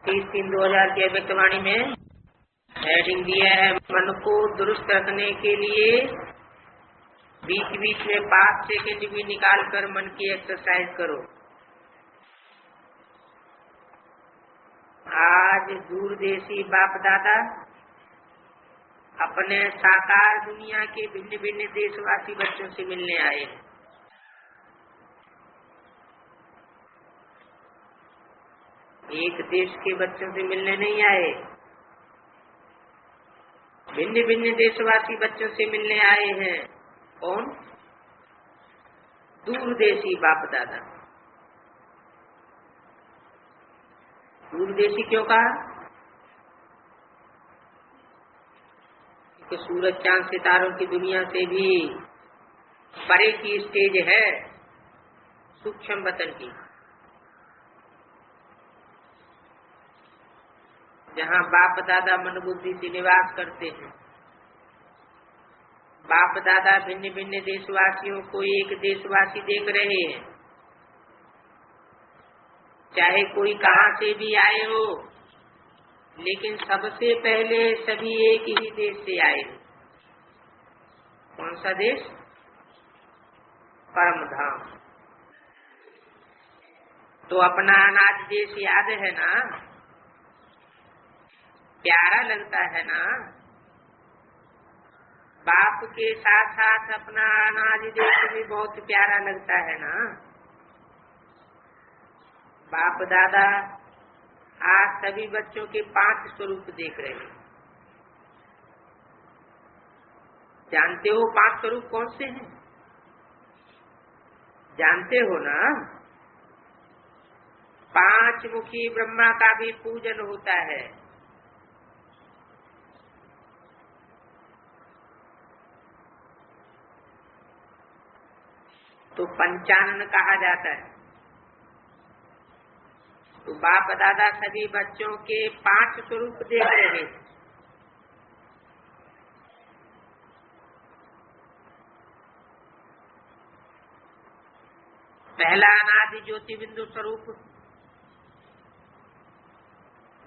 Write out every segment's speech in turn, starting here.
30/3/2000 की अव्यक्तवाणी में हेडिंग दिया है, मन को दुरुस्त रखने के लिए बीच बीच में 5 सेकंड भी निकाल कर मन की एक्सरसाइज करो। आज दूरदेशी बाप दादा अपने साकार दुनिया के भिन्न भिन्न देशवासी बच्चों से मिलने आए हैं। एक देश के बच्चों से मिलने नहीं आए, भिन्न भिन्न देशवासी बच्चों से मिलने आए हैं। कौन? दूरदेशी बाप दादा। दूरदेशी क्यों कहा? कि सूरज चांद सितारों की दुनिया से भी परे की स्टेज है सूक्ष्म वतन की, जहाँ बाप दादा मन बुद्धि से निवास करते हैं। बाप दादा भिन्न भिन्न देशवासियों को एक देशवासी देख रहे हैं, चाहे कोई कहाँ से भी आए हो, लेकिन सबसे पहले सभी एक ही देश से आए। कौन सा देश? परम धाम। तो अपना अनाज देश याद है ना? प्यारा लगता है ना? बाप के साथ साथ अपना अनाज देश भी बहुत प्यारा लगता है ना? बाप दादा आज सभी बच्चों के 5 स्वरूप देख रहे हैं। जानते हो 5 स्वरूप कौन से हैं? जानते हो ना? 5 मुखी ब्रह्मा का भी पूजन होता है। तो पंचानन कहा जाता है। तो बाप दादा सभी बच्चों के 5 स्वरूप देख रहे हैं। पहला अनादि ज्योति बिंदु स्वरूप,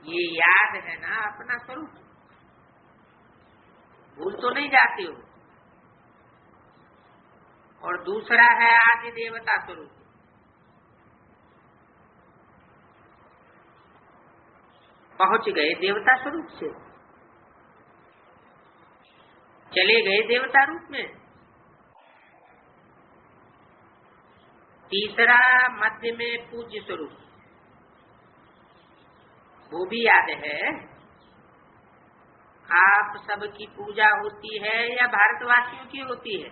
ये याद है ना अपना स्वरूप? भूल तो नहीं जाती हो? और दूसरा है आदि देवता स्वरूप। पहुंच गए देवता स्वरूप से, चले गए देवता रूप में। तीसरा मध्य में पूज्य स्वरूप, वो भी याद है। आप सबकी पूजा होती है या भारतवासियों की होती है?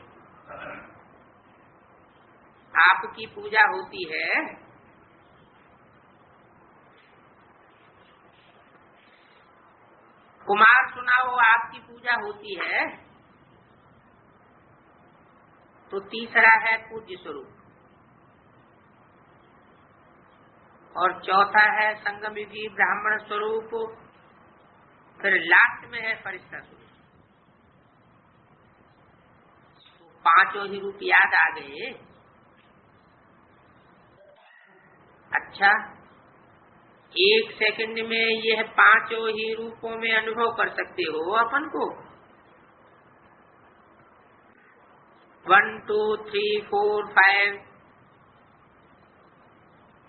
आपकी पूजा होती है। कुमार सुनाओ, आपकी पूजा होती है। तो तीसरा है पूज्य स्वरूप, और चौथा है संगमयुगी ब्राह्मण स्वरूप, फिर लास्ट में है फरिश्ता स्वरूप। तो 5 ही रूप याद आ गए। अच्छा, 1 सेकंड में यह 5 ही रूपों में अनुभव कर सकते हो अपन को? 1 2 3 4 5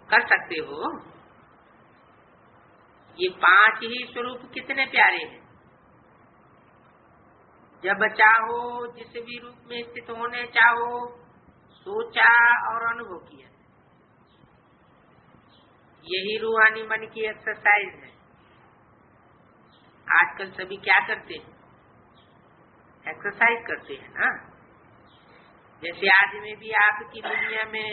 कर सकते हो? ये 5 ही स्वरूप कितने प्यारे हैं। जब चाहो जिस भी रूप में स्थित होने चाहो, सोचा और अनुभव किया। यही रूहानी मन की एक्सरसाइज है। आजकल सभी क्या करते हैं? एक्सरसाइज करते हैं ना। जैसे आज में भी आपकी दुनिया में,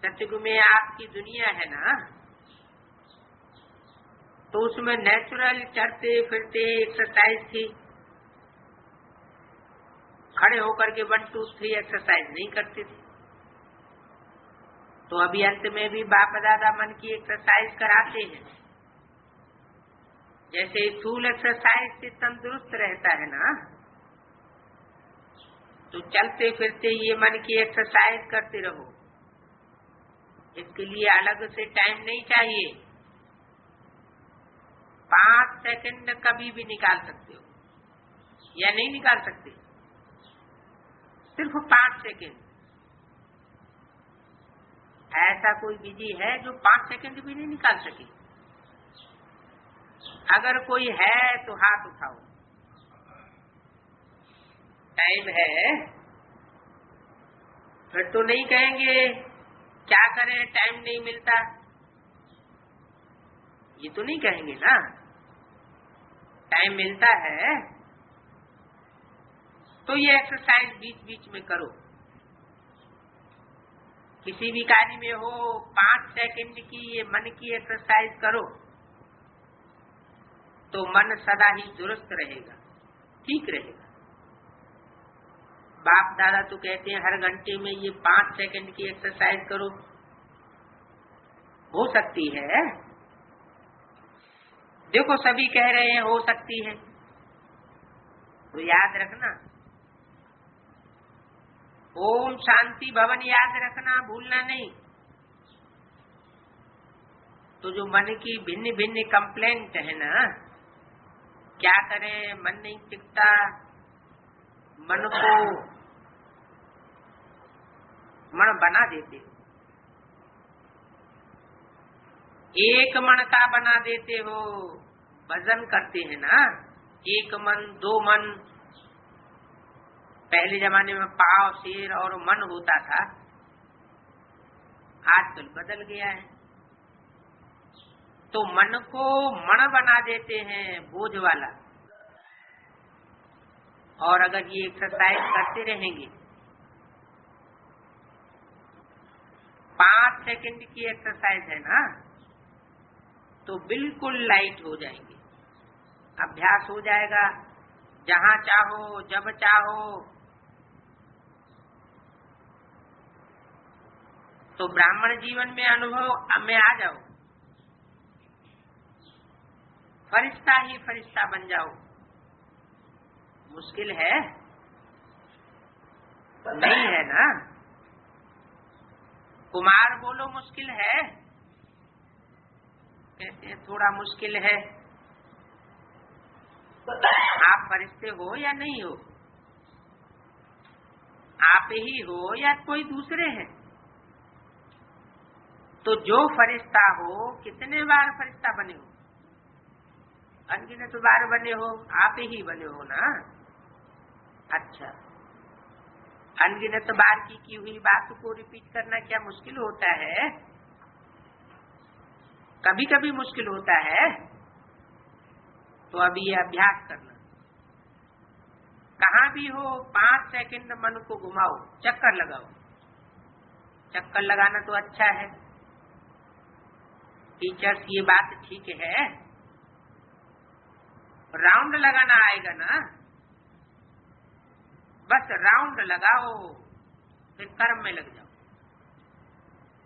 सतयुग में आपकी दुनिया है ना, तो उसमें नेचुरल चलते फिरते एक्सरसाइज थी। खड़े होकर के 1 2 3 एक्सरसाइज नहीं करते थे। तो अभी अंत में भी बाप दादा मन की एक्सरसाइज कराते हैं। जैसे स्थूल एक्सरसाइज से तंदुरुस्त रहता है ना, तो चलते फिरते ये मन की एक्सरसाइज करते रहो। इसके लिए अलग से टाइम नहीं चाहिए। 5 सेकंड कभी भी निकाल सकते हो या नहीं निकाल सकते? सिर्फ 5 सेकंड। ऐसा कोई विधि है जो 5 सेकंड भी नहीं निकाल सके? अगर कोई है तो हाथ उठाओ। टाइम है? फिर तो नहीं कहेंगे क्या करें टाइम नहीं मिलता, ये तो नहीं कहेंगे ना। टाइम मिलता है तो ये एक्सरसाइज बीच बीच में करो। किसी भी कार्य में हो 5 सेकंड की ये मन की एक्सरसाइज करो तो मन सदा ही दुरुस्त रहेगा, ठीक रहेगा। बाप दादा तो कहते हैं हर घंटे में ये 5 सेकंड की एक्सरसाइज करो। हो सकती है? देखो सभी कह रहे हैं हो सकती है, तो याद रखना, ओम शांति भवन याद रखना, भूलना नहीं। तो जो मन की भिन्न भिन्न कंप्लेंट है ना, क्या करें मन नहीं टिकता, मन को मन बना देते हो, एक मन का बना देते हो। भजन करते हैं ना, एक मन 2 मन। पहले जमाने में पाव शेर और मन होता था, आजकल बदल गया है। तो मन को मन बना देते हैं बोझ वाला। और अगर ये एक्सरसाइज करते रहेंगे, 5 सेकंड की एक्सरसाइज है ना, तो बिल्कुल लाइट हो जाएंगे। अभ्यास हो जाएगा, जहां चाहो जब चाहो। तो ब्राह्मण जीवन में अनुभव में आ जाओ, फरिश्ता ही फरिश्ता बन जाओ। मुश्किल है? नहीं है ना? कुमार बोलो मुश्किल है? कहते हैं थोड़ा मुश्किल है। आप फरिश्ते हो या नहीं हो? आप ही हो या कोई दूसरे हैं? तो जो फरिश्ता हो, कितने बार फरिश्ता बने हो? अनगिनत बार बने हो, आप ही बने हो ना। अच्छा, अनगिनत बार की हुई बात को रिपीट करना क्या मुश्किल होता है? कभी कभी मुश्किल होता है। तो अभी ये अभ्यास करना, कहाँ भी हो 5 सेकंड मन को घुमाओ, चक्कर लगाओ। चक्कर लगाना तो अच्छा है, टीचर्स ये बात ठीक है। राउंड लगाना आएगा ना, बस राउंड लगाओ, फिर कर्म में लग जाओ।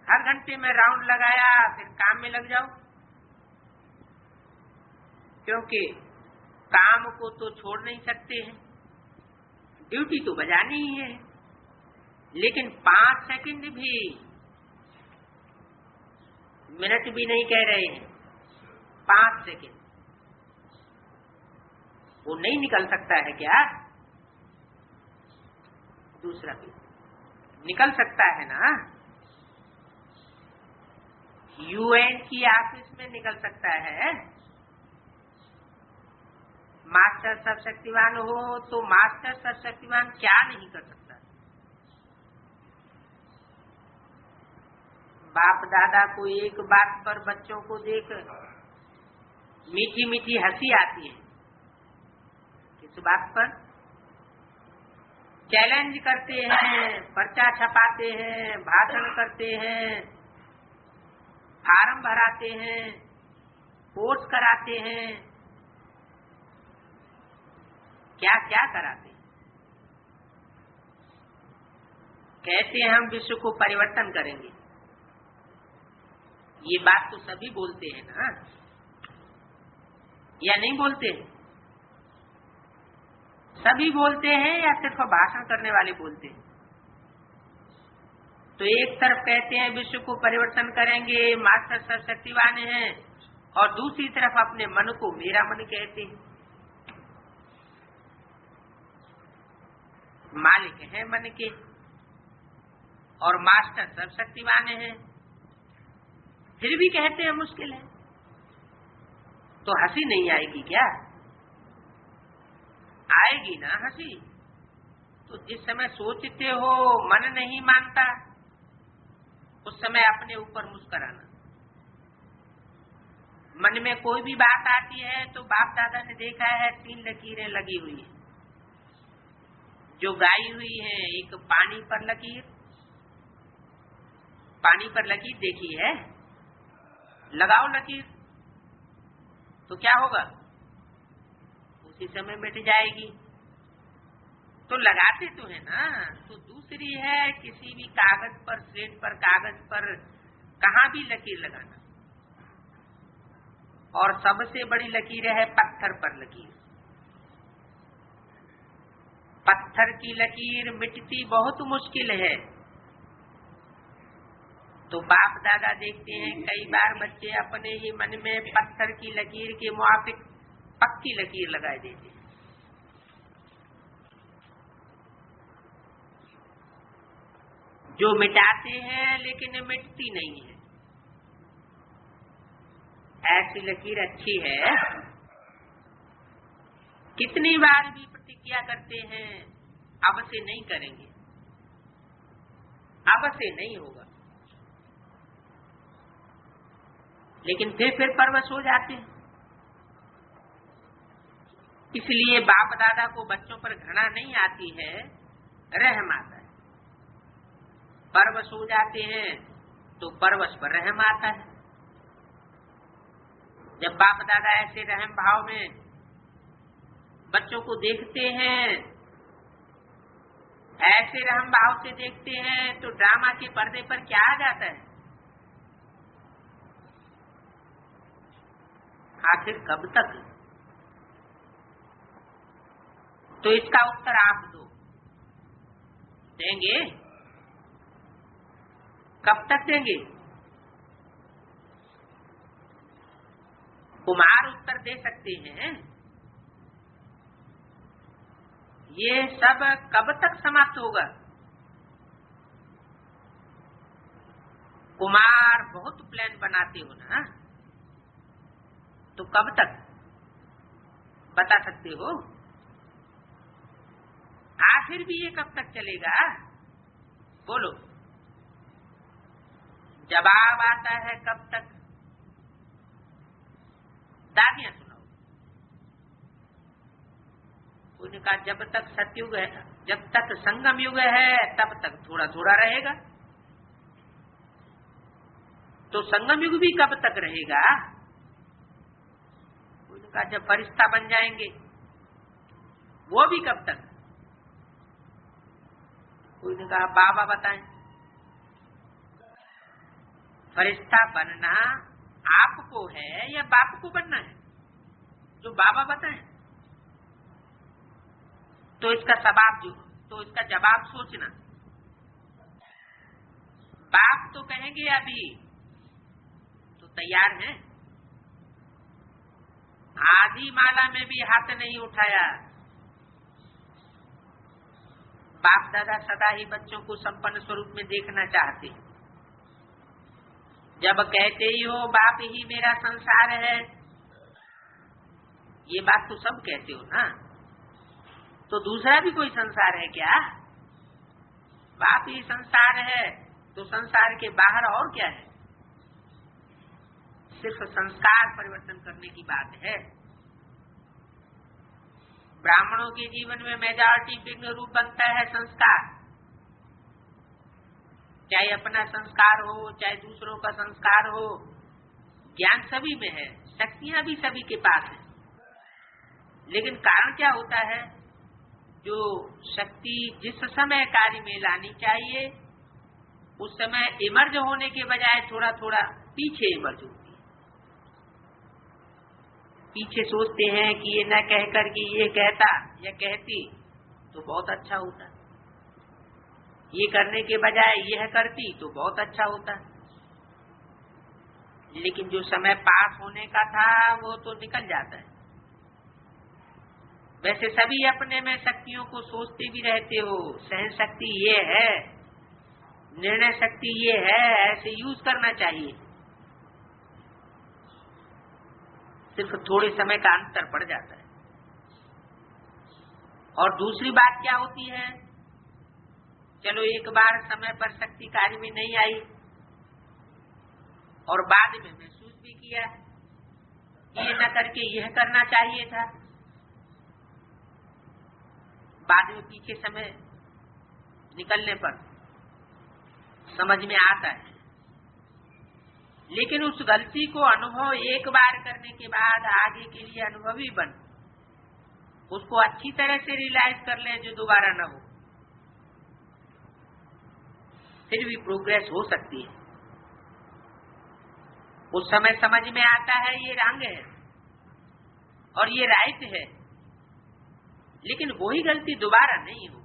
हर घंटे में राउंड लगाया, फिर काम में लग जाओ। क्योंकि काम को तो छोड़ नहीं सकते हैं, ड्यूटी तो बजानी ही है। लेकिन 5 सेकंड भी, मिनट भी नहीं कह रहे हैं, 5 सेकंड वो नहीं निकल सकता है क्या? दूसरा भी निकल सकता है ना। यूएन की ऑफिस में निकल सकता है। मास्टर सर्वशक्तिवान हो तो मास्टर सर्वशक्तिवान क्या नहीं कर सकता? बाप दादा को एक बात पर बच्चों को देख मीठी मीठी हंसी आती है। किस बात पर? चैलेंज करते हैं, पर्चा छपाते हैं, भाषण करते हैं, फार्म भराते हैं, कोर्स कराते हैं, क्या क्या कराते हैं। कहते हैं हम विश्व को परिवर्तन करेंगे। ये बात तो सभी बोलते हैं ना, या नहीं बोलते हैं? सभी बोलते हैं या सिर्फ भाषण करने वाले बोलते हैं? तो एक तरफ कहते हैं विश्व को परिवर्तन करेंगे, मास्टर सर्वशक्तिवान हैं, और दूसरी तरफ अपने मन को मेरा मन कहते हैं। मालिक है मन के और मास्टर सर्वशक्तिमान है, फिर भी कहते हैं मुश्किल है। तो हंसी नहीं आएगी क्या? आएगी ना हंसी। तो जिस समय सोचते हो मन नहीं मानता, उस समय अपने ऊपर मुस्कुराना। मन में कोई भी बात आती है तो बाप दादा ने देखा है 3 लकीरें लगी हुई है जो गाई हुई है। एक पानी पर लकीर, पानी पर लकीर देखी है, लगाओ लकीर तो क्या होगा? उसी समय मिट जाएगी। तो लगाते तो है ना। तो दूसरी है किसी भी कागज पर, स्लेट पर, कागज पर कहाँ भी लकीर लगाना। और सबसे बड़ी लकीर है पत्थर पर लकीर। पत्थर की लकीर मिटती बहुत मुश्किल है। तो बाप दादा देखते हैं कई बार बच्चे अपने ही मन में पत्थर की लकीर के मुआफिक पक्की लकीर लगा देते हैं। जो मिटाते हैं लेकिन मिटती नहीं है। ऐसी लकीर अच्छी है। कितनी बार भी प्रतिज्ञा करते हैं अब से नहीं करेंगे, अब से नहीं होगा, लेकिन फिर परवश हो जाते हैं। इसलिए बाप दादा को बच्चों पर घृणा नहीं आती है, रहम आता है। परवश हो जाते हैं तो परवश पर रहम आता है। जब बाप दादा ऐसे रहम भाव में बच्चों को देखते हैं, ऐसे रहम भाव से देखते हैं, तो ड्रामा के पर्दे पर क्या आ जाता है? आखिर कब तक? तो इसका उत्तर आप दो। देंगे? कब तक देंगे? कुमार उत्तर दे सकते हैं। ये सब कब तक समाप्त होगा? कुमार बहुत प्लान बनाते हो ना, तो कब तक बता सकते हो? आखिर भी ये कब तक चलेगा? बोलो। जवाब आता है कब तक? दादियां सुनाओ। उन्होंने कहा जब तक सतयुग है, जब तक संगम युग है तब तक थोड़ा थोड़ा रहेगा। तो संगम युग भी कब तक रहेगा? उन्होंने कहा जब फरिश्ता बन जाएंगे, वो भी कब तक? उन्होंने कहा बाबा बताएं। फरिश्ता बनना आपको है या बाप को बनना है? जो बाबा बताएं। तो इसका जवाब सोचना। बाप तो कहेंगे अभी, तो तैयार हैं? आधी माला में भी हाथ नहीं उठाया। बाप दादा सदा ही बच्चों को संपन्न स्वरूप में देखना चाहते हैं। जब कहते ही हो बाप ही मेरा संसार है, ये बात तो सब कहते हो ना, तो दूसरा भी कोई संसार है क्या? बाप ही संसार है, तो संसार के बाहर और क्या है? सिर्फ संस्कार परिवर्तन करने की बात है। ब्राह्मणों के जीवन में मेजॉरिटी विघ्न रूप बनता है संस्कार। चाहे अपना संस्कार हो, चाहे दूसरों का संस्कार हो, ज्ञान सभी में है, शक्तियां भी सभी के पास है। लेकिन कारण क्या होता है? जो शक्ति जिस समय कार्य में लानी चाहिए, उस समय इमर्ज होने के बजाय थोड़ा थोड़ा पीछे इमर्ज होती है। पीछे सोचते हैं कि ये न कहकर कि ये कहता या कहती तो बहुत अच्छा होता, ये करने के बजाय यह करती तो बहुत अच्छा होता। लेकिन जो समय पास होने का था वो तो निकल जाता है। वैसे सभी अपने में शक्तियों को सोचते भी रहते हो, सहन शक्ति ये है, निर्णय शक्ति ये है, ऐसे यूज करना चाहिए। सिर्फ थोड़े समय का अंतर पड़ जाता है। और दूसरी बात क्या होती है, चलो एक बार समय पर शक्ति कार्य में नहीं आई और बाद में महसूस भी किया ये न करके यह करना चाहिए था, बाद में पीछे समय निकलने पर समझ में आता है। लेकिन उस गलती को अनुभव एक बार करने के बाद आगे के लिए अनुभवी बन उसको अच्छी तरह से रियलाइज कर ले जो दोबारा न हो, फिर भी प्रोग्रेस हो सकती है। उस समय समझ में आता है ये रंग है और ये राइट है, लेकिन वही गलती दोबारा नहीं हो।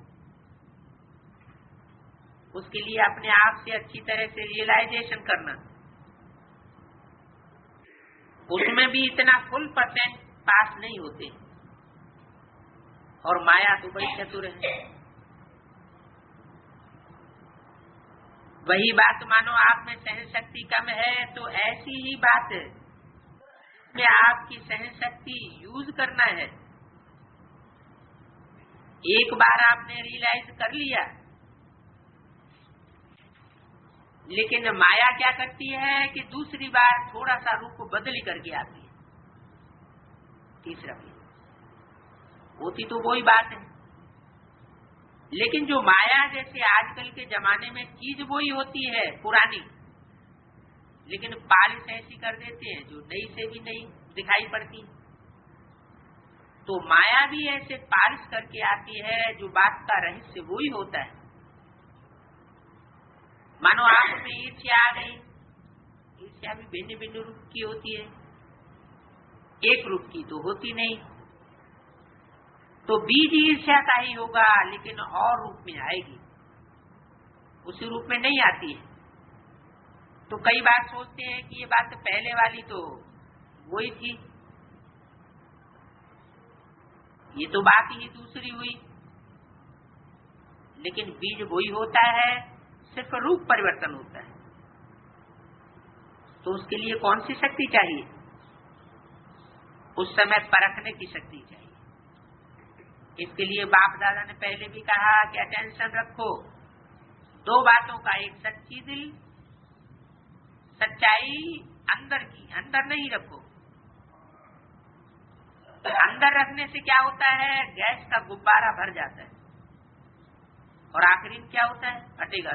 उसके लिए अपने आप से अच्छी तरह से रियलाइजेशन करना, उसमें भी इतना फुल % पास नहीं होते। और माया तो बड़ी चतुर है। वही बात मानो आप में सहन शक्ति कम है तो ऐसी ही बात है में आपकी सहन शक्ति यूज करना है। एक बार आपने रियलाइज कर लिया, लेकिन माया क्या करती है कि दूसरी बार थोड़ा सा रूप बदली करके आती है, तीसरा भी होती तो वही बात है। लेकिन जो माया जैसे आजकल के जमाने में चीज वही होती है पुरानी, लेकिन पालिश ऐसी कर देते हैं जो नई से भी नई दिखाई पड़ती। तो माया भी ऐसे पालिश करके आती है जो बात का रहस्य वही होता है। मानो आप में ईर्ष्या आ गई, ईर्ष्या भी भिन्न भिन्न रूप की होती है, एक रूप की तो होती नहीं। तो बीज ईर्ष्या का ही होगा, लेकिन और रूप में आएगी, उसी रूप में नहीं आती है। तो कई बार सोचते हैं कि ये बात तो पहले वाली तो वही थी, ये तो बात ही दूसरी हुई, लेकिन बीज वही होता है, सिर्फ रूप परिवर्तन होता है। तो उसके लिए कौन सी शक्ति चाहिए? उस समय परखने की शक्ति चाहिए। इसके लिए बाप दादा ने पहले भी कहा कि अटेंशन रखो दो बातों का, एक सच्ची दिल, सच्चाई अंदर की, अंदर नहीं रखो। अंदर रखने से क्या होता है, गैस का गुब्बारा भर जाता है और आखिरी में क्या होता है, फटेगा।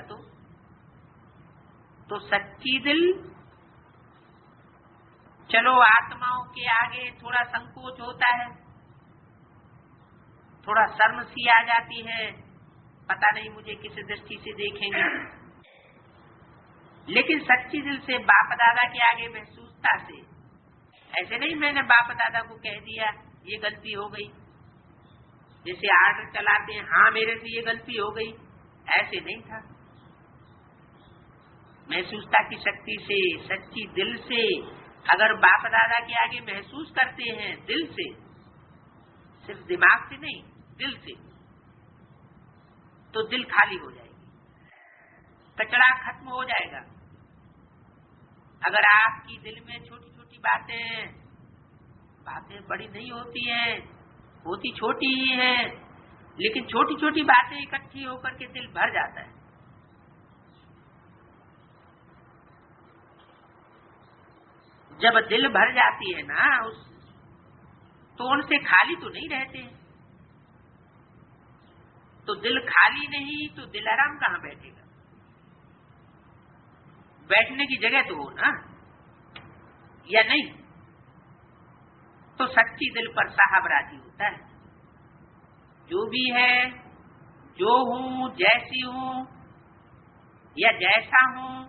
तो सच्ची दिल, चलो आत्माओं के आगे थोड़ा संकोच होता है, थोड़ा शर्म सी आ जाती है, पता नहीं मुझे किस दृष्टि से देखेंगे, लेकिन सच्ची दिल से बाप दादा के आगे महसूसता से, ऐसे नहीं मैंने बाप दादा को कह दिया ये गलती हो गई, जैसे आर्डर चलाते हैं हाँ मेरे से ये गलती हो गई, ऐसे नहीं था। महसूसता की शक्ति से, सच्ची दिल से अगर बाप दादा के आगे महसूस करते हैं, दिल से, सिर्फ दिमाग से नहीं, दिल से, तो दिल खाली हो जाएगी, कचरा खत्म हो जाएगा। अगर आपकी दिल में छोटी छोटी बातें बड़ी नहीं होती हैं, होती छोटी ही हैं, लेकिन छोटी छोटी बातें इकट्ठी होकर के दिल भर जाता है। जब दिल भर जाती है ना तो उनसे खाली तो नहीं रहते। तो दिल खाली नहीं तो दिल आराम कहाँ बैठेगा? बैठने की जगह तो हो ना, या नहीं? तो सच्ची दिल पर साहब राजी होता है। जो भी है, जो हूँ, जैसी हूँ या जैसा हूँ,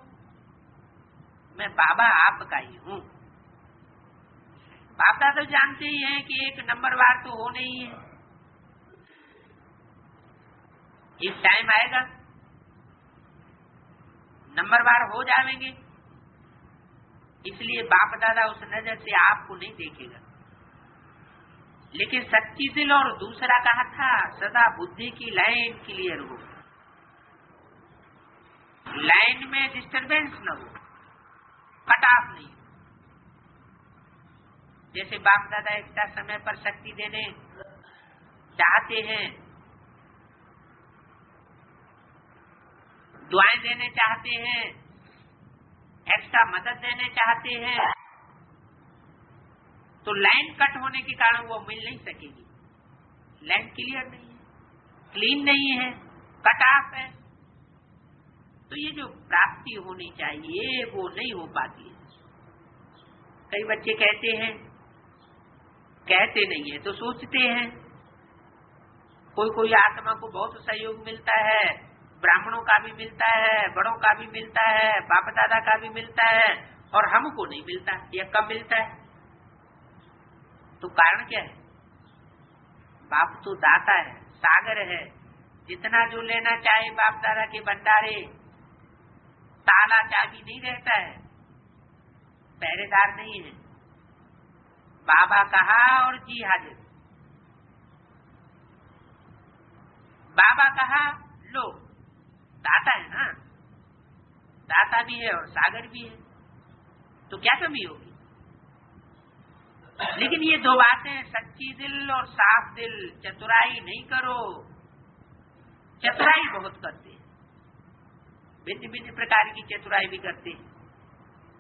मैं बाबा आपका ही हूँ। बाप दादा जानते ही हैं कि एक नंबरवार तो हो नहीं है, इस टाइम आएगा नंबरवार हो जाएंगे। इसलिए बाप दादा उस नजर से आपको नहीं देखेगा। लेकिन सच्ची दिल और दूसरा कहा था सदा बुद्धि की लाइन क्लियर हो, लाइन में डिस्टरबेंस न हो, कट ऑफ नहीं। जैसे बाप दादा एक समय पर शक्ति देने चाहते हैं, दुआएं देने चाहते हैं, एक्स्ट्रा मदद देने चाहते हैं, तो लाइन कट होने के कारण वो मिल नहीं सकेगी। लाइन क्लियर नहीं है, क्लीन नहीं है, कट ऑफ है, तो ये जो प्राप्ति होनी चाहिए वो नहीं हो पाती है। कई बच्चे कहते हैं, कहते नहीं है तो सोचते हैं। कोई कोई आत्मा को बहुत सहयोग मिलता है, ब्राह्मणों का भी मिलता है, बड़ों का भी मिलता है, बाप दादा का भी मिलता है, और हमको नहीं मिलता या कम मिलता है। तो कारण क्या है? बाप तो दाता है, सागर है, जितना जो लेना चाहे बाप दादा के भंडारे, ताला चाबी नहीं रहता है, पहरेदार नहीं है। बाबा कहा और जी हाजिर, बाबा कहा लो, दाता है ना, दाता भी है और सागर भी है, तो क्या कमी होगी? लेकिन ये दो बातें, सच्ची दिल और साफ दिल, चतुराई नहीं करो। चतुराई बहुत करते हैं, भिन्न भिन्न प्रकार की चतुराई भी करते हैं।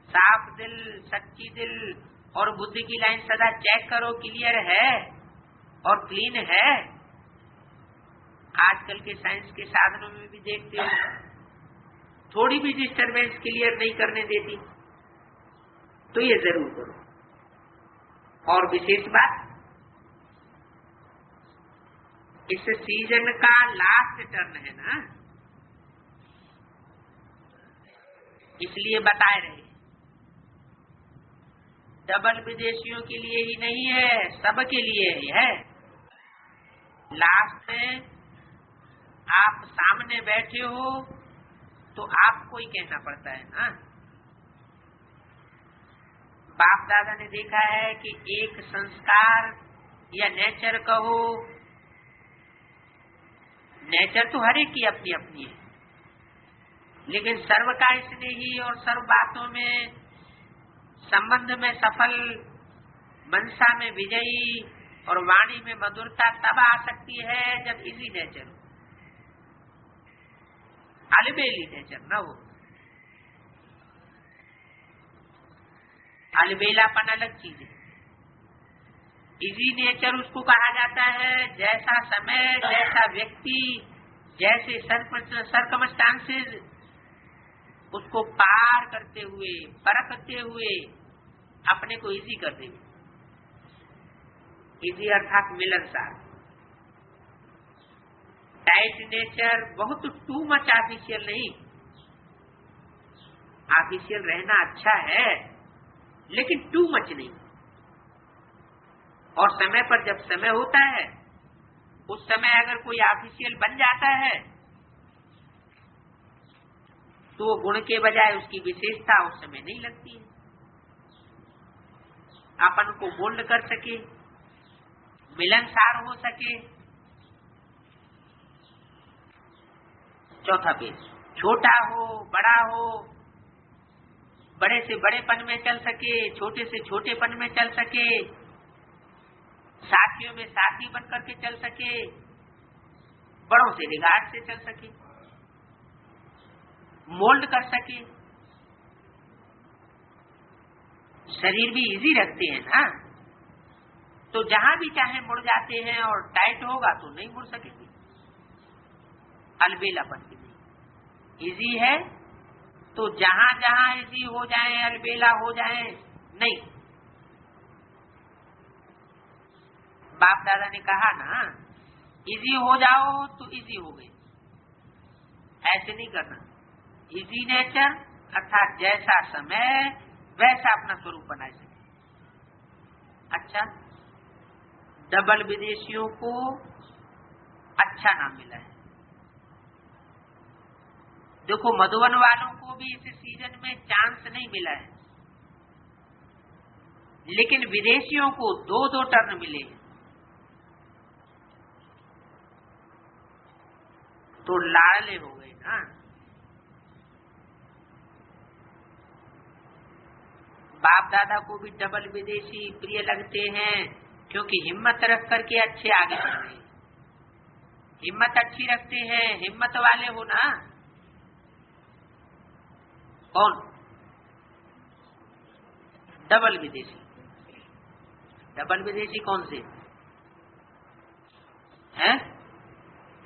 साफ दिल, सच्ची दिल और बुद्धि की लाइन सदा चेक करो, क्लियर है और क्लीन है। आजकल के साइंस के साधनों में भी देखते हो, थोड़ी भी डिस्टरबेंस क्लियर नहीं करने देती, तो ये जरूर करो। और विशेष बात, इस सीजन का लास्ट टर्न है ना, इसलिए बताए रहे। डबल विदेशियों के लिए ही नहीं है, सबके लिए ही है। लास्ट में आप सामने बैठे हो तो आपको ही कहना पड़ता है ना। बाप दादा ने देखा है कि एक संस्कार या नेचर कहो, नेचर तो हर एक की अपनी अपनी है, लेकिन सर्व का स्नेही और सर्व बातों में, संबंध में सफल, मनसा में विजयी और वाणी में मधुरता तब आ सकती है जब इसी नेचर हो, अलबेली नेचर न हो। अलबेलापन अलग चीज है, इजी नेचर उसको कहा जाता है जैसा समय, जैसा व्यक्ति, जैसे सर्कमस्टांसेस उसको पार करते हुए, परखते हुए अपने को इजी कर दे। इजी अर्थात मिलनसार। टाइट नेचर बहुत टू मच ऑफिशियल नहीं, ऑफिशियल रहना अच्छा है लेकिन टू मच नहीं। और समय पर जब समय होता है, उस समय अगर कोई ऑफिशियल बन जाता है तो वो गुण के बजाय उसकी विशेषता उस समय नहीं लगती है। अपन को बोल्ड कर सके, मिलनसार हो सके। चौथा पेज, छोटा हो, बड़ा हो, बड़े से बड़ेपन में चल सके, छोटे से छोटेपन में चल सके, साथियों में साथी बन करके चल सके, बड़ों से रिगार्ड से चल सके, मोल्ड कर सके। शरीर भी इजी रखते हैं ना, तो जहां भी चाहे मुड़ जाते हैं, और टाइट होगा तो नहीं मुड़ सकेंगे। अलबेलापन की नहीं, इजी है तो जहां जहां इजी हो जाए, अलबेला हो जाए नहीं। बाप दादा ने कहा ना, इजी हो जाओ तो इजी हो गए, ऐसे नहीं करना। इजी नेचर अर्थात जैसा समय वैसा अपना स्वरूप बना सके। अच्छा, डबल विदेशियों को अच्छा नाम मिला है। देखो, मधुबन वालों को भी इस सीजन में चांस नहीं मिला है। लेकिन विदेशियों को 2-2 टर्न मिले, तो लाड़ले हो गए ना। बाप दादा को भी डबल विदेशी प्रिय लगते हैं, क्योंकि हिम्मत रख करके अच्छे आगे बढ़ रहे हैं। हिम्मत अच्छी रखते हैं, हिम्मत वाले हो ना। कौन? डबल विदेशी। डबल विदेशी कौन से हैं?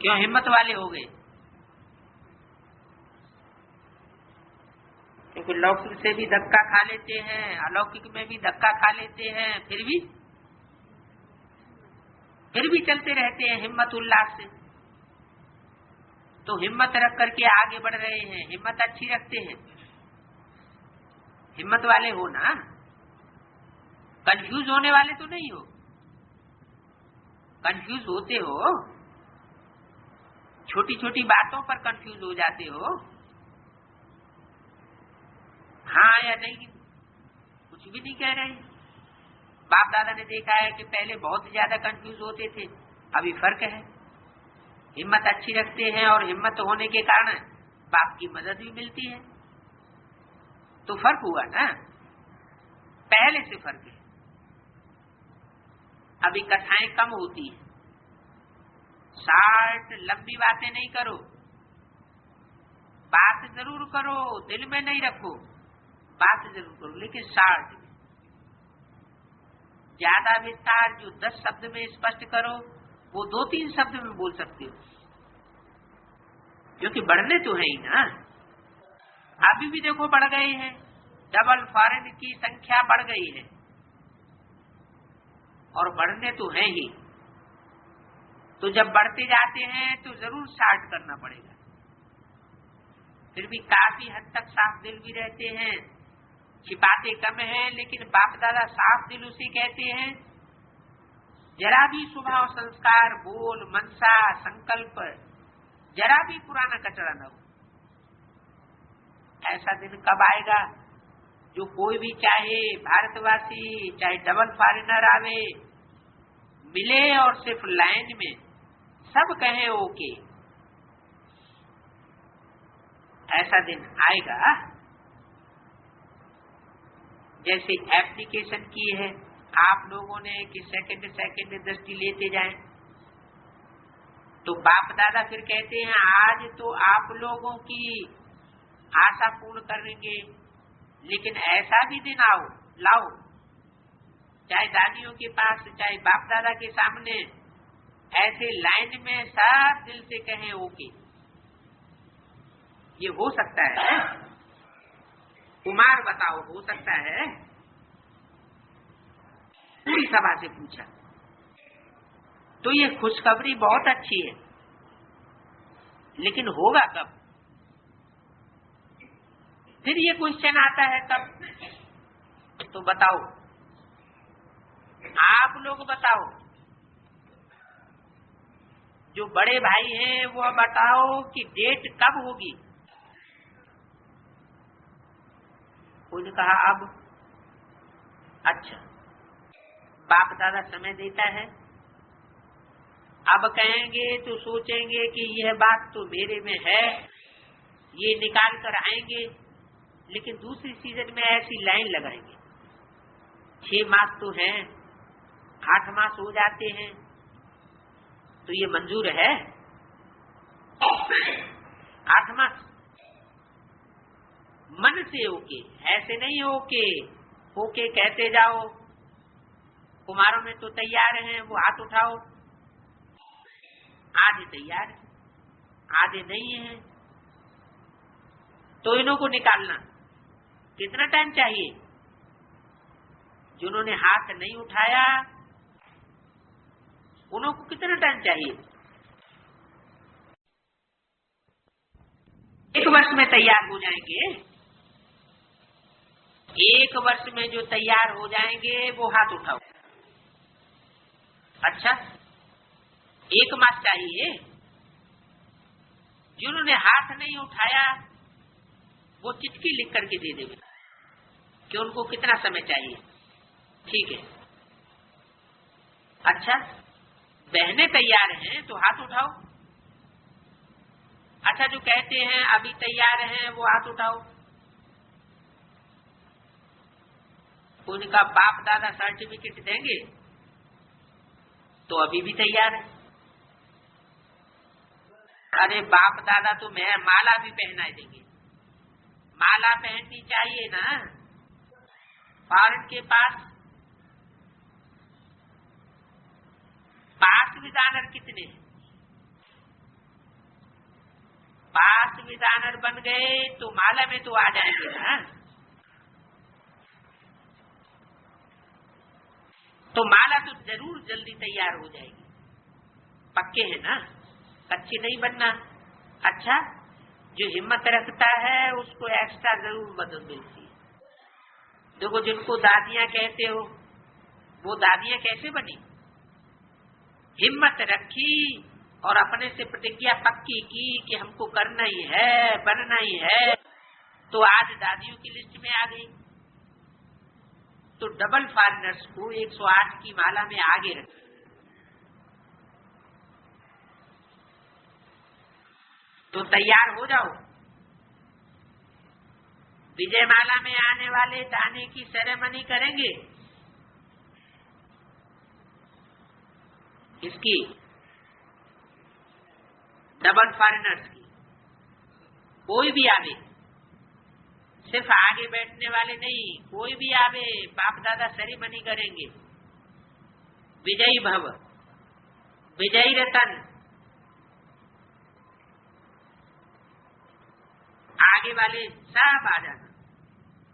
क्यों हिम्मत वाले हो गए? क्योंकि लौकिक से भी धक्का खा लेते हैं, अलौकिक में भी धक्का खा लेते हैं, फिर भी चलते रहते हैं हिम्मत उल्लास से। तो हिम्मत रख करके आगे बढ़ रहे हैं, हिम्मत अच्छी रखते हैं, हिम्मत वाले हो ना। कंफ्यूज होने वाले तो नहीं हो। कंफ्यूज होते हो, छोटी छोटी बातों पर कंफ्यूज हो जाते हो, हाँ या नहीं कुछ भी नहीं कह रहे। बाप दादा ने देखा है कि पहले बहुत ज्यादा कंफ्यूज होते थे, अभी फर्क है। हिम्मत अच्छी रखते हैं और हिम्मत होने के कारण बाप की मदद भी मिलती है, तो फर्क हुआ ना, पहले से फर्क है। अभी कथाएं कम होती है, शार्ट लंबी बातें नहीं करो, बात जरूर करो, दिल में नहीं रखो, बात जरूर करो, लेकिन शार्ट में। ज्यादा विस्तार जो 10 शब्द में स्पष्ट करो, वो 2-3 शब्द में बोल सकते हो, क्योंकि बढ़ने तो है ही ना। अभी भी देखो बढ़ गए हैं, डबल फॉरेन की संख्या बढ़ गई है, और बढ़ने तो है ही। तो जब बढ़ते जाते हैं तो जरूर शार्ट करना पड़ेगा। फिर भी काफी हद तक साफ दिल भी रहते हैं, छिपाते कम हैं, लेकिन बाप दादा साफ दिल उसे कहते हैं जरा भी स्वभाव संस्कार बोल मनसा संकल्प जरा भी पुराना कचरा न हो। ऐसा दिन कब आएगा जो कोई भी चाहे भारतवासी चाहे डबल फॉरेनर आवे, मिले और सिर्फ लाइन में सब कहे ओके। ऐसा दिन आएगा। जैसे एप्लीकेशन की है आप लोगों ने कि सेकंड दृष्टि लेते जाएं, तो बाप दादा फिर कहते हैं आज तो आप लोगों की आशा पूर्ण करेंगे, लेकिन ऐसा भी दिन लाओ, चाहे दादियों के पास चाहे बाप दादा के सामने, ऐसे लाइन में सब दिल से कहें ओके। ये हो सकता है? कुमार बताओ, हो सकता है? पूरी सभा से पूछा। तो ये खुशखबरी बहुत अच्छी है, लेकिन होगा कब? फिर ये क्वेश्चन आता है कब? तो बताओ, आप लोग बताओ, जो बड़े भाई हैं वो बताओ कि डेट कब होगी? कोई ने कहा अब। अच्छा, बाप दादा समय देता है, अब कहेंगे तो सोचेंगे कि यह बात तो मेरे में है, ये निकाल कर आएंगे, लेकिन दूसरी सीजन में ऐसी लाइन लगाएंगे 6 मास तो हैं, 8 मास हो जाते हैं, तो ये मंजूर है? 8 मास मन से ओके, ऐसे नहीं ओके कहते जाओ। कुमारों में तो तैयार हैं, वो हाथ उठाओ। आधे तैयार हैं, आधे नहीं हैं, तो इन्हों को निकालना कितना टाइम चाहिए? जिन्होंने हाथ नहीं उठाया उन्हों को कितना टाइम चाहिए? 1 वर्ष में तैयार हो जाएंगे। 1 वर्ष में जो तैयार हो जाएंगे वो हाथ उठाओ। अच्छा, 1 मास चाहिए। जिन्होंने हाथ नहीं उठाया वो चिट्ठी लिख करके दे देंगे कि उनको कितना समय चाहिए। ठीक है। अच्छा, बहनें तैयार हैं तो हाथ उठाओ। अच्छा, जो कहते हैं अभी तैयार हैं वो हाथ उठाओ। उनका बाप दादा सर्टिफिकेट देंगे तो अभी भी तैयार है। अरे बाप दादा तो मैं माला भी पहना देंगे। माला पहननी चाहिए ना। फॉरेन के पास विधानर कितने हैं? पास विधानर बन गए तो माला में तो आ जाएंगे ना। तो माला तो जरूर जल्दी तैयार हो जाएगी। पक्के हैं ना, कच्चे नहीं बनना। अच्छा, जो हिम्मत रखता है उसको एक्स्ट्रा जरूर मदद मिलती है। देखो, जिनको दादियां कहते हो वो दादियां कैसे बनी? हिम्मत रखी और अपने से प्रतिज्ञा पक्की की कि हमको करना ही है, बनना ही है, तो आज दादियों की लिस्ट में आ गई। तो डबल फॉरेनर्स को 108 की माला में आगे रखा। तो तैयार हो जाओ। विजय माला में आने वाले दाने की सेरेमनी करेंगे। इसकी डबल फॉरेनर्स की। कोई भी आवे, सिर्फ आगे बैठने वाले नहीं, कोई भी आवे, बाप दादा सेरेमनी करेंगे। विजयी भव, विजयी रतन। आगे वाले सब आ जाना।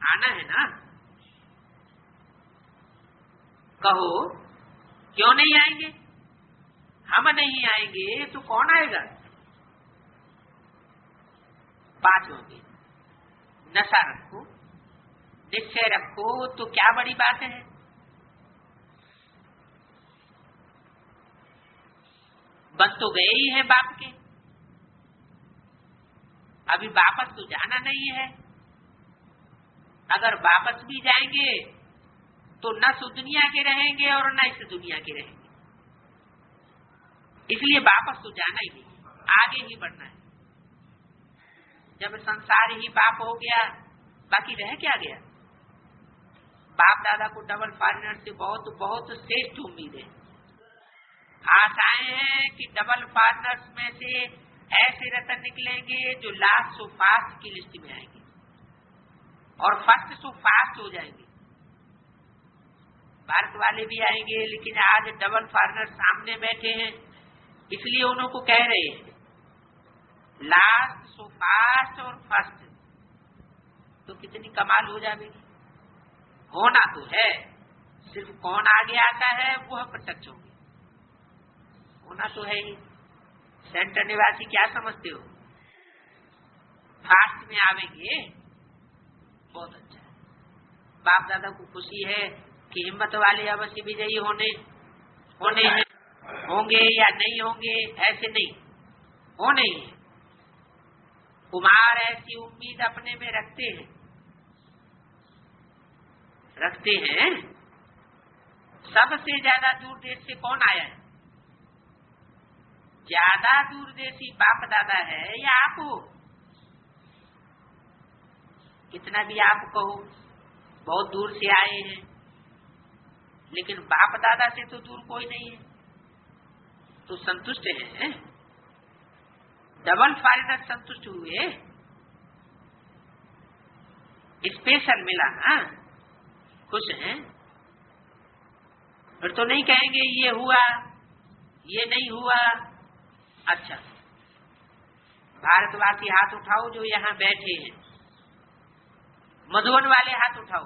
आना है ना? कहो, क्यों नहीं आएंगे? हम नहीं आएंगे तो कौन आएगा? बात होगी। नशा रखो, निश्चय रखो, तो क्या बड़ी बात है। बन तो गए ही हैं बाप के, अभी वापस तो जाना नहीं है। अगर वापस भी जाएंगे तो न इस दुनिया के रहेंगे और न इस दुनिया के रहेंगे। इसलिए वापस तो जाना ही नहीं, आगे ही बढ़ना है। जब संसार ही बाप हो गया, बाकी रह क्या गया? बाप दादा को डबल फॉरेनर से बहुत बहुत श्रेष्ठ उम्मीद है। आशाएं हैं कि डबल फॉरेनर्स में से ऐसे रतन निकलेंगे जो लास्ट सो फास्ट की लिस्ट में आएंगे और फर्स्ट सो फास्ट हो जाएंगे। भारत वाले भी आएंगे, लेकिन आज डबल फॉरेनर सामने बैठे हैं, इसलिए उनको कह रहे हैं लास्ट सो फास्ट और फर्स्ट। तो कितनी कमाल हो जाएगी। होना तो है, सिर्फ कौन आगे आता है वह प्रत्यक्ष होगी। होना तो है ही। सेंटर निवासी क्या समझते हो? फास्ट में आवेंगे, बहुत अच्छा है। बाप दादा को खुशी है कि हिम्मत वाले अवश्य विजयी होने हैं। होंगे या नहीं होंगे ऐसे नहीं, होने ही है। कुमार ऐसी उम्मीद अपने में रखते हैं। सबसे ज्यादा दूर देश से कौन आया है? ज्यादा दूरदेशी बाप दादा है या आप हो? कितना भी आप कहो बहुत दूर से आए हैं, लेकिन बाप दादा से तो दूर कोई नहीं है। तो संतुष्ट हैं। डबल फॉरेनर संतुष्ट हुए, स्पेशल मिला ना, खुश हैं। फिर तो नहीं कहेंगे ये हुआ ये नहीं हुआ। अच्छा, भारतवासी हाथ उठाओ जो यहाँ बैठे हैं। मधुबन वाले हाथ उठाओ।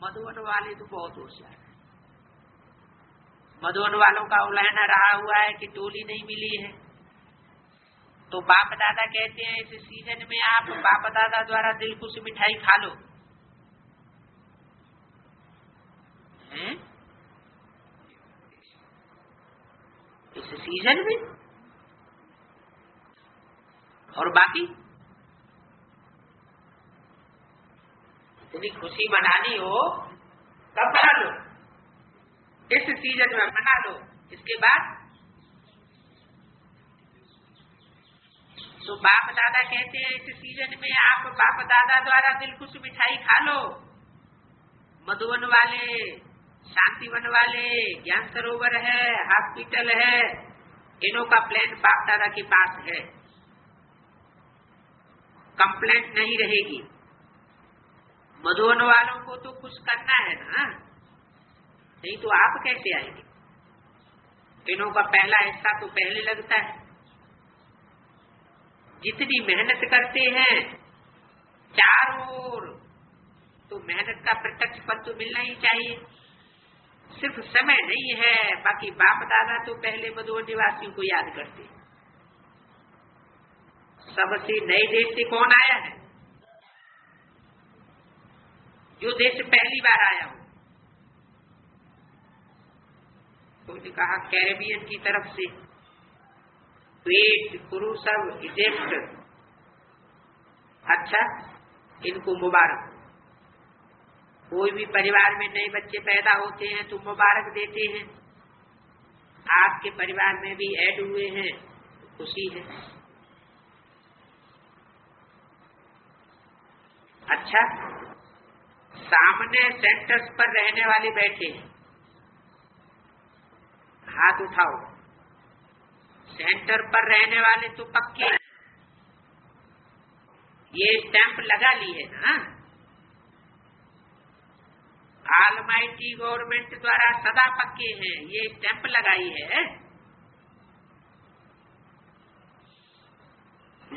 मधुबन वाले तो बहुत होशियार है। मधुबन वालों का उलहना रहा हुआ है कि टोली नहीं मिली है। तो बाप दादा कहते हैं इस सीजन में आप बाप दादा द्वारा दिलखुश मिठाई खा लो। हैं? इस सीजन में। और बाकी इतनी खुशी मनानी हो कब खा लो। इस सीजन में मना लो, इसके बाद तो बाप दादा कहते हैं इस सीजन में आप बाप दादा द्वारा दिलखुश मिठाई खा लो। मधुवन वाले, शांतिवन वाले, ज्ञान सरोवर है, हॉस्पिटल है, इनों का प्लान बाप दादा के पास है। कंप्लेंट नहीं रहेगी। मधुवन वालों को तो कुछ करना है ना, नहीं तो आप कैसे आएंगे। इनों का पहला हिस्सा तो पहले लगता है। जितनी मेहनत करते हैं चारों ओर, तो मेहनत का प्रत्यक्ष फल तो मिलना ही चाहिए। सिर्फ समय नहीं है, बाकी बाप दादा तो पहले मधुवन निवासियों को याद करते हैं। सबसे नए देश से कौन आया है? जो देश पहली बार आया हो। तो ने कहा कैरेबियन की तरफ से, क्वेत, कुरुसव, इजिप्ट। अच्छा, इनको मुबारक। कोई भी परिवार में नए बच्चे पैदा होते हैं तो मुबारक देते हैं। आपके परिवार में भी ऐड हुए हैं, खुशी है। अच्छा, सामने सेंटर्स पर रहने वाले बैठे हैं, हाथ उठाओ। सेंटर पर रहने वाले तो पक्के, ये स्टैंप लगा ली है ना। ऑलमाइटी गवर्नमेंट द्वारा सदा पक्के हैं, ये स्टैंप लगाई है।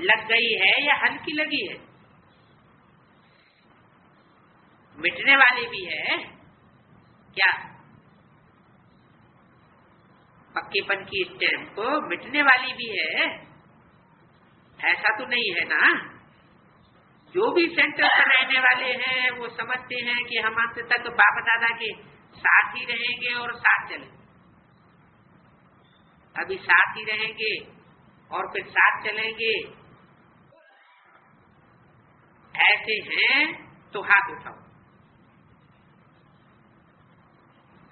लग गई है या हल्की लगी है? मिटने वाली भी है क्या? पक्केपन की स्टैंप को मिटने वाली भी है, ऐसा तो नहीं है ना। जो भी सेंटर पर रहने वाले हैं वो समझते हैं कि हम अंत तक बाप दादा के साथ ही रहेंगे और साथ चलेंगे। अभी साथ ही रहेंगे और फिर साथ चलेंगे, ऐसे हैं तो हाथ उठाओ।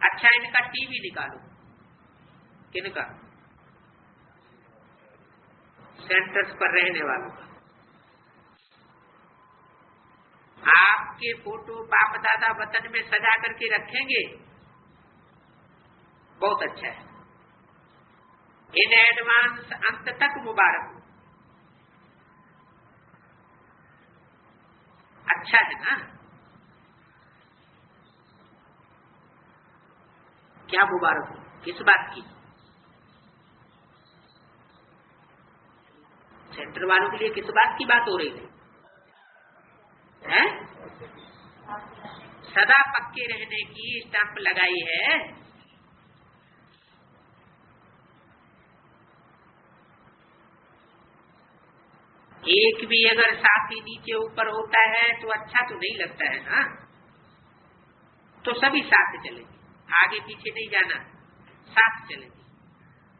अच्छा, इनका टीवी निकालो। किनका? सेंटर्स पर रहने वालों का। आपके फोटो बाप दादा वतन में सजा करके रखेंगे, बहुत अच्छा है। इन एडवांस अंत तक मुबारक। अच्छा है ना? क्या मुबारक हो? किस बात की? सेंटर वालों के लिए किस बात की बात हो रही है? सदा पक्के रहने की स्टैंप लगाई है। एक भी अगर साथी नीचे ऊपर होता है तो अच्छा तो नहीं लगता है ना। तो सभी साथ चलेंगे, आगे पीछे नहीं जाना, साथ चलेंगे,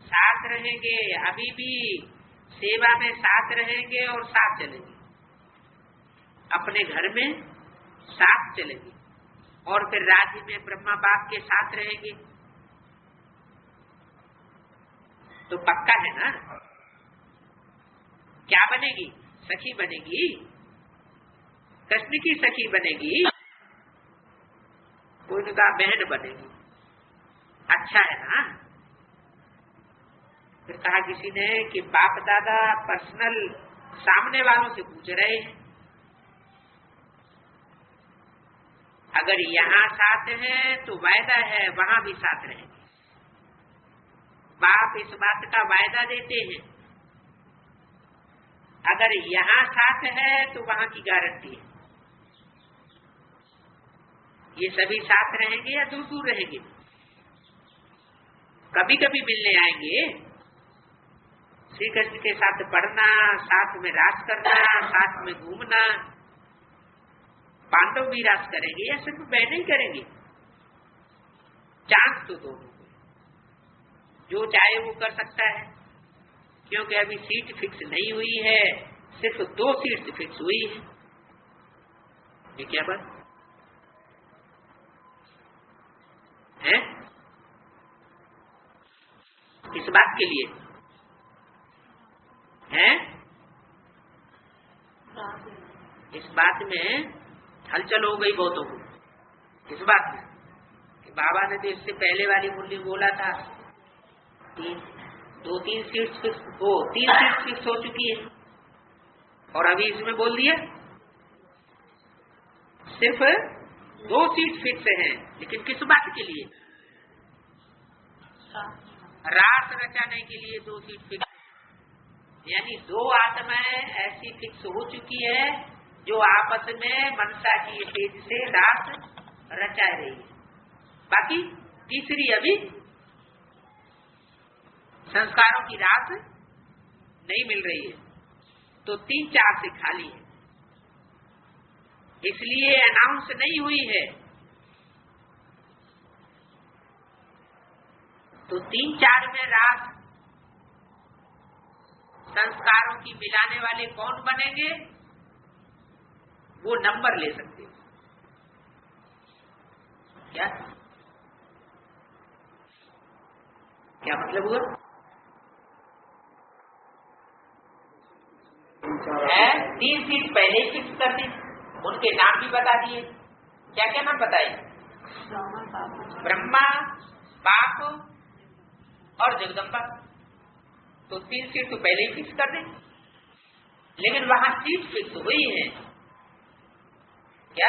साथ रहेंगे। अभी भी सेवा में साथ रहेंगे और साथ चलेंगे। अपने घर में साथ चलेंगे और फिर राज्य में ब्रह्मा बाप के साथ रहेंगे। तो पक्का है ना? क्या बनेगी? सखी बनेगी, कृष्ण की सखी बनेगी, उनका बहन बनेगी। अच्छा है ना? फिर कहा किसी ने कि बाप दादा पर्सनल सामने वालों से पूछ रहे हैं, अगर यहाँ साथ है तो वायदा है वहां भी साथ रहेंगे। बाप इस बात का वायदा देते हैं, अगर यहाँ साथ है तो वहां की गारंटी है। ये सभी साथ रहेंगे या दूर दूर रहेंगे? कभी कभी मिलने आएंगे। श्री कृष्ण के साथ पढ़ना, साथ में रास करना, साथ में घूमना। पांडव भी रास करेंगे या सिर्फ बहने ही करेंगे? चांस तो दोनों को, जो चाहे वो कर सकता है, क्योंकि अभी सीट फिक्स नहीं हुई है, सिर्फ 2 सीट्स फिक्स हुई है। ये क्या बात है? किस बात के लिए है? इस बात में हलचल हो गई बहुतों को। किस बात में? कि बाबा ने तो इससे पहले वाली मुरली बोला था 2-3 सीट्स फिक्स हो, 3 सीट्स फिक्स हो चुकी है, और अभी इसमें बोल दिया सिर्फ 2 सीट फिक्स हैं। लेकिन किस बात के लिए? रास रचाने के लिए 2 सीट फिक्स, यानी 2 आत्माएं ऐसी फिक्स हो चुकी है जो आपस में मनसा की तेज से रास रचा रही है। बाकी तीसरी अभी संस्कारों की रास नहीं मिल रही है, तो 3-4 से खाली है, इसलिए अनाउंस नहीं हुई है। तो 3-4 में रास संस्कारों की मिलाने वाले कौन बनेंगे, वो नंबर ले सकते हो। क्या मतलब हुआ? 3 सीट पहले ही फिक्स कर दी, उनके नाम भी बता दिए। क्या क्या नाम बताए? ब्रह्मा, बाप और जगदम्बा। तो 3 सीट तो पहले ही फिक्स कर दी, लेकिन वहां सीट फिक्स हुई है क्या?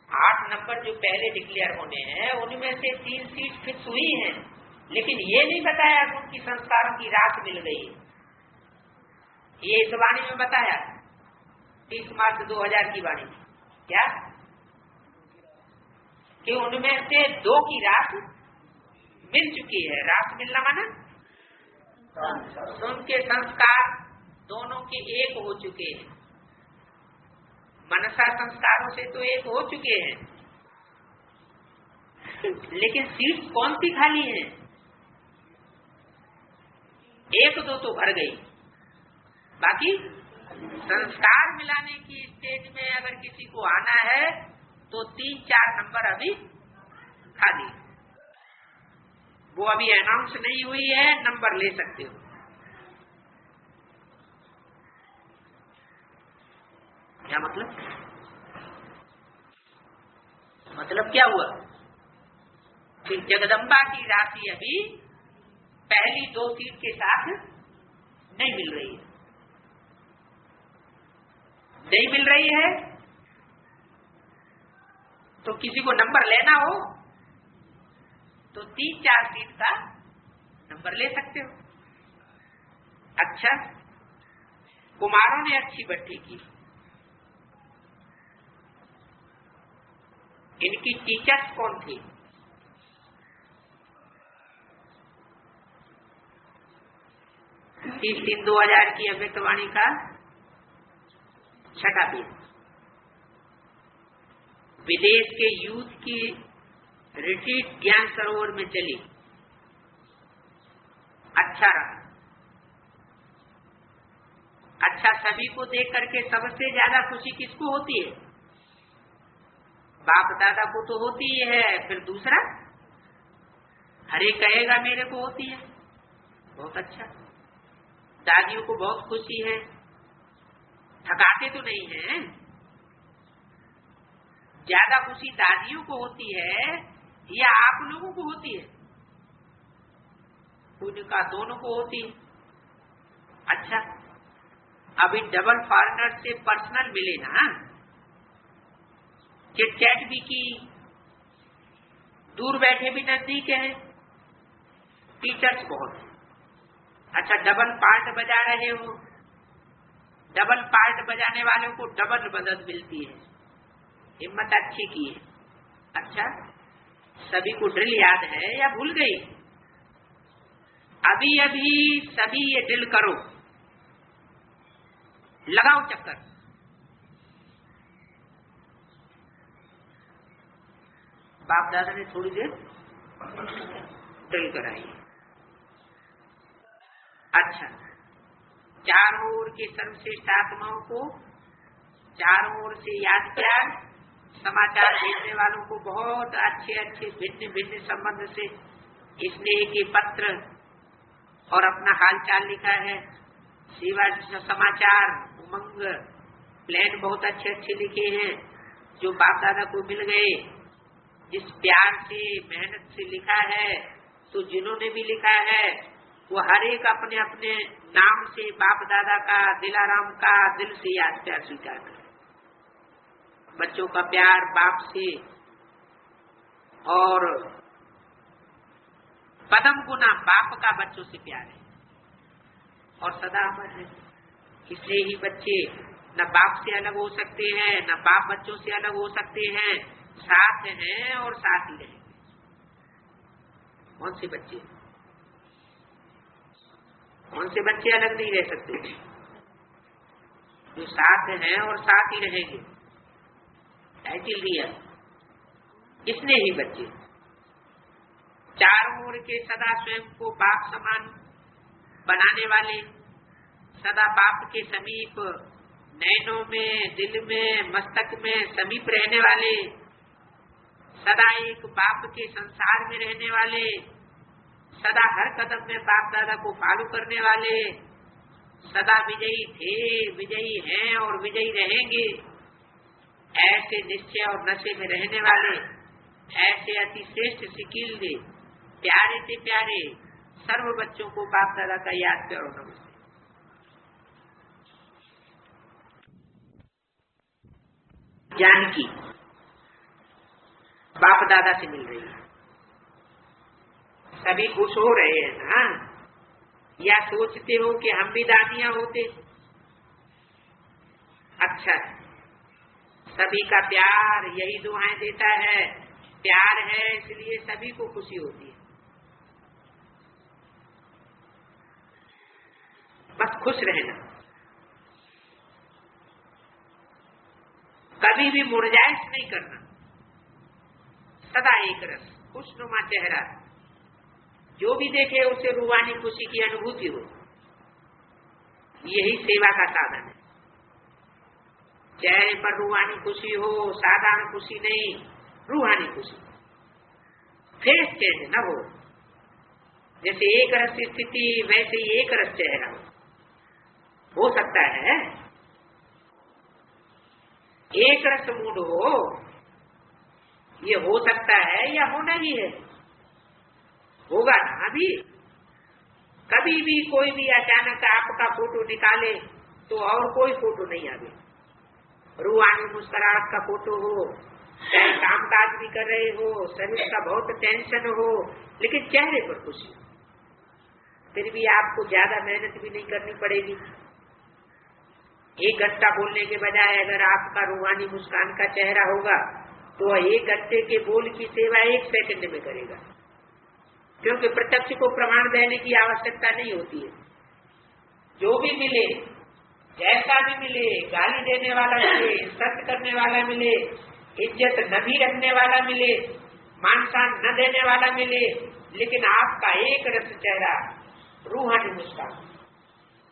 8 नंबर जो पहले डिक्लेयर होने हैं उनमें से 3 सीट फिक्स हुई हैं, लेकिन ये नहीं बताया कि उनकी संस्कारों की रास मिल गई। ये इस वाणी में बताया 30 मार्च 2000 की वाणी। क्या? कि उनमें से 2 की रास मिल चुकी है। रास मिलना माना उनके संस्कार दोनों के एक हो चुके हैं। मनसा संस्कारों से तो एक हो चुके हैं, लेकिन सीट कौन सी खाली है? 1-2 तो भर गई, बाकी संस्कार मिलाने की स्टेज में अगर किसी को आना है तो 3-4 नंबर अभी खाली, वो अभी अनाउंस नहीं हुई है, नंबर ले सकते हो। क्या मतलब? मतलब क्या हुआ कि जगदम्बा की राशि अभी पहली 2 सीट के साथ नहीं मिल रही है। नहीं मिल रही है तो किसी को नंबर लेना हो तो 3-4 सीट का नंबर ले सकते हो। अच्छा, कुमारों ने अच्छी बट्टी की। इनकी टीचर्स कौन थी? 30-3-2000 की अव्यक्तवाणी का 6ठा पेज। विदेश के यूथ की रिट्रीट ज्ञान सरोवर में चली, अच्छा रहा। अच्छा सभी को देख करके सबसे ज्यादा खुशी किसको होती है? बाप दादा को तो होती है, फिर दूसरा हरे कहेगा मेरे को होती है, बहुत अच्छा। दादियों को बहुत खुशी है, थकाते तो नहीं है। ज्यादा खुशी दादियों को होती है या आप लोगों को होती है? उनका दोनों को होती है। अच्छा, अभी डबल फॉरेनर से पर्सनल मिले ना, चिट चैट भी की, दूर बैठे भी नजदीक है, टीचर्स बहुत है। अच्छा, डबल पार्ट बजा रहे हो, डबल पार्ट बजाने वालों को डबल मदद मिलती है, हिम्मत अच्छी की है। अच्छा, सभी को ड्रिल याद है या भूल गई? अभी अभी सभी ये ड्रिल करो, लगाओ चक्कर। बाप दादा ने थोड़ी देर ड्रिल कराई। अच्छा, चारों ओर के सर्वश्रेष्ठ आत्माओं को चारों ओर से याद किया, समाचार भेजने वालों को बहुत अच्छे अच्छे भिन्न भिन्न संबंध से स्नेह के पत्र और अपना हालचाल लिखा है। सेवा समाचार, उमंग, प्लान बहुत अच्छे लिखे हैं जो बाप दादा को मिल गए। जिस प्यार से, मेहनत से लिखा है, तो जिन्होंने भी लिखा है वो हर एक अपने अपने नाम से बाप दादा का, दिलाराम का दिल से याद प्यार स्वीकार करे। बच्चों का प्यार बाप से और पदम गुना बाप का बच्चों से प्यार है और सदा अमर है। इसलिए ही बच्चे न बाप से अलग हो सकते हैं, न बाप बच्चों से अलग हो सकते हैं, साथ हैं और साथ ही रहेंगे। कौन से बच्चे अलग नहीं रह सकते? जो साथ हैं और साथ ही रहेंगे। टाइटल दिया इसने ही बच्चे चारों ओर के सदा स्वयं को बाप समान बनाने वाले, सदा बाप के समीप, नैनों में, दिल में, मस्तक में समीप रहने वाले, सदा एक बाप के संसार में रहने वाले, सदा हर कदम में बाप दादा को फॉलो करने वाले, सदा विजयी थे, विजयी हैं और विजयी रहेंगे, ऐसे निश्चय और नशे में रहने वाले, ऐसे अति श्रेष्ठ सिकील दे प्यारे से प्यारे सर्व बच्चों को बाप दादा का याद करो। नमस्ते। जानकी बाप दादा से मिल रही है। सभी खुश हो रहे हैं ना? या सोचते हो कि हम भी दादियां होते? अच्छा, सभी का प्यार यही दुआएं देता है। प्यार है इसलिए सभी को खुशी होती है। बस खुश रहना, कभी भी मुरझाइश नहीं करना, सदा एक रस, खुशनुमा चेहरा, जो भी देखे उसे रूहानी खुशी की अनुभूति हो। यही सेवा का साधन है। चेहरे पर रूहानी खुशी हो, साधारण खुशी नहीं, रूहानी खुशी। फेस चेंज न जैसे एक रस स्थिति वैसे ही एक रस चेहरा हो सकता है। एक रस मूड हो, ये हो सकता है या होना ही है, होगा ना। अभी कभी भी कोई भी अचानक आपका फोटो निकाले तो और कोई फोटो नहीं आवे। रूहानी मुस्कुराहट का फोटो हो, चाहे काम काज भी कर रहे हो, शरीर का बहुत टेंशन हो, लेकिन चेहरे पर खुशी, फिर भी आपको ज्यादा मेहनत भी नहीं करनी पड़ेगी। एक घंटा बोलने के बजाय अगर आपका रूहानी मुस्कान का चेहरा होगा तो 1 घंटे के बोल की सेवा 1 सेकंड में करेगा, क्योंकि प्रत्यक्ष को प्रमाण देने की आवश्यकता नहीं होती है। जो भी मिले, जैसा भी मिले, गाली देने वाला मिले, सत्य करने वाला मिले, इज्जत न भी रखने वाला मिले, मान सम्मान न देने वाला मिले, लेकिन आपका एक रस चेहरा, रूहानी मुस्कान,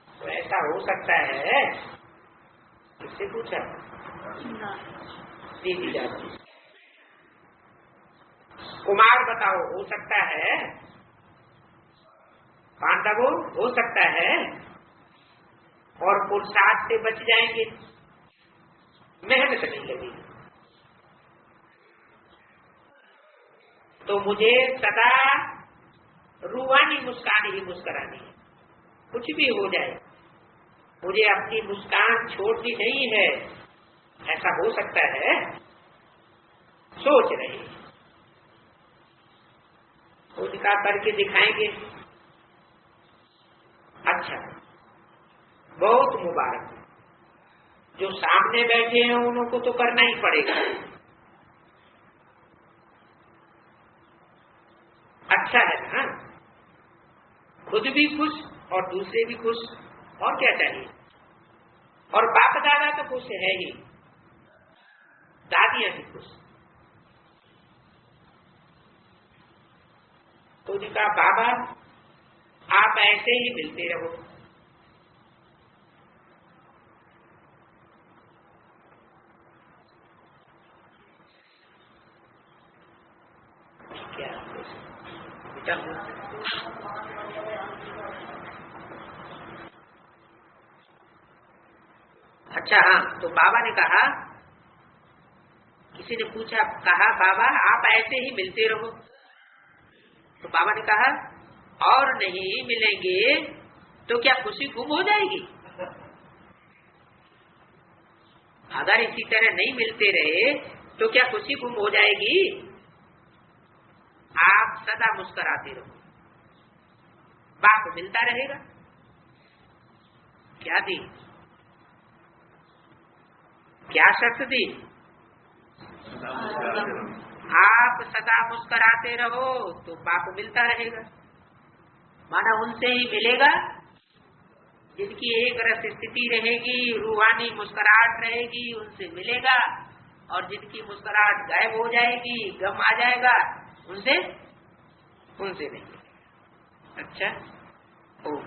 तो ऐसा हो सकता है? किससे पूछा? दीदी जाती। कुमार बताओ, हो सकता है? पांडवों हो सकता है? और पुरुषार्थ से बच जाएंगे, मेहनत नहीं लगेगी। तो मुझे सदा रूहानी मुस्कान ही मुस्कुरानी है, कुछ भी हो जाए मुझे अपनी मुस्कान छोड़नी नहीं है। ऐसा हो सकता है? सोच रहे हैं, उनका करके दिखाएंगे। अच्छा, बहुत मुबारक। जो सामने बैठे हैं उनको तो करना ही पड़ेगा। अच्छा है ना? खुद भी खुश और दूसरे भी खुश, और क्या चाहिए? और बाप दादा तो खुश है ही, दादियां भी खुश। तो उनका बाबा आप ऐसे ही मिलते रहो। क्या बेटा? अच्छा हाँ, तो बाबा ने कहा, किसी ने पूछा, कहा बाबा आप ऐसे ही मिलते रहो। तो बाबा ने कहा और नहीं मिलेंगे तो क्या खुशी गुम हो जाएगी? अगर इसी तरह नहीं मिलते रहे तो क्या खुशी गुम हो जाएगी? आप सदा मुस्कुराते रहो, बाप मिलता रहेगा। क्या दी? क्या शर्त दी? आप सदा मुस्कुराते रहो तो बाप मिलता रहेगा। माना उनसे ही मिलेगा जिनकी एक रस स्थिति रहेगी, रूहानी मुस्कुराहट रहेगी, उनसे मिलेगा। और जिनकी मुस्कुराहट गायब हो जाएगी, गम आ जाएगा, उनसे नहीं। अच्छा, ओम।